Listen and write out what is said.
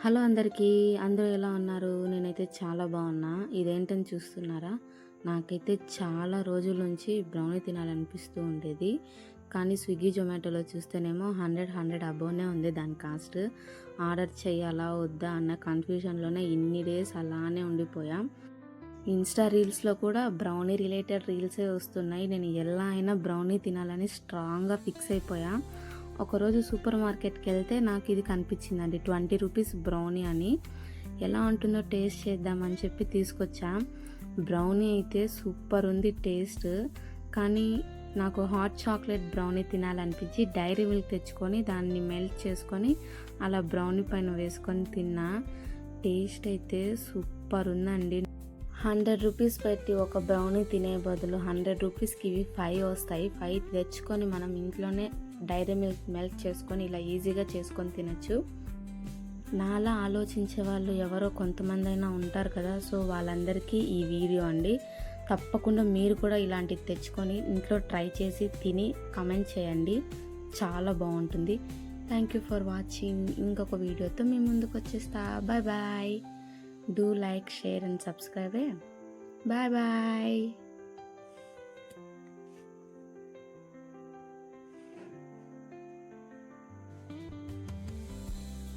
Hello అందరికీ. అందరూ ఎలా ఉన్నారు? నేనైతే చాలా బాగున్నా. ఇదేంటని చూస్తున్నారా? నాకైతే చాలా రోజుల నుంచి బ్రౌనీ తినాలనిపిస్తూ ఉండేది. కానీ స్విగ్గీ, జొమాటోలో చూస్తేనేమో 100 అబోవ్‌నే ఉంది దాని కాస్ట్. ఆర్డర్ చేయాలా వద్దా అన్న కన్ఫ్యూజన్‌లోనే ఇన్ని డేస్ అలానే ఉండిపోయా. ఇన్‌స్టా రీల్స్‌లో కూడా బ్రౌనీ రిలేటెడ్ రీల్సే వస్తున్నాయి. నేను ఎలా అయినా బ్రౌనీ తినాలని స్ట్రాంగ్‌గా ఫిక్స్ అయిపోయా. ఒకరోజు సూపర్ మార్కెట్కి వెళ్తే నాకు ఇది కనిపించిందండి, 20 రూపీస్ బ్రౌనీ అని. ఎలా ఉంటుందో టేస్ట్ చేద్దామని చెప్పి తీసుకొచ్చా. బ్రౌనీ అయితే సూపర్ ఉంది టేస్ట్. కానీ నాకు హాట్ చాక్లెట్ బ్రౌనీ తినాలనిపించి డైరీ మిల్క్ తెచ్చుకొని దాన్ని మెల్ట్ చేసుకొని అలా బ్రౌనీ పైన వేసుకొని తిన్నా. టేస్ట్ అయితే సూపర్ ఉందండి. 100 రూపీస్ పెట్టి ఒక బ్రౌనీ తినే బదులు 100 రూపీస్కి ఇవి 5 వస్తాయి. 5 తెచ్చుకొని మనం ఇంట్లోనే డైరీ మిల్క్ మెల్ట్ చేసుకొని ఇలా ఈజీగా చేసుకొని తినచ్చు. నాలా ఆలోచించే వాళ్ళు ఎవరో కొంతమంది అయినా ఉంటారు కదా, సో వాళ్ళందరికీ ఈ వీడియో అండి. తప్పకుండా మీరు కూడా ఇలాంటివి తెచ్చుకొని ఇంట్లో ట్రై చేసి తిని కమెంట్ చేయండి. చాలా బాగుంటుంది. Thank you for watching. ఇంకొక వీడియోతో మీ ముందుకు వచ్చేస్తా. Bye bye. Do like, share and subscribe. Bye bye.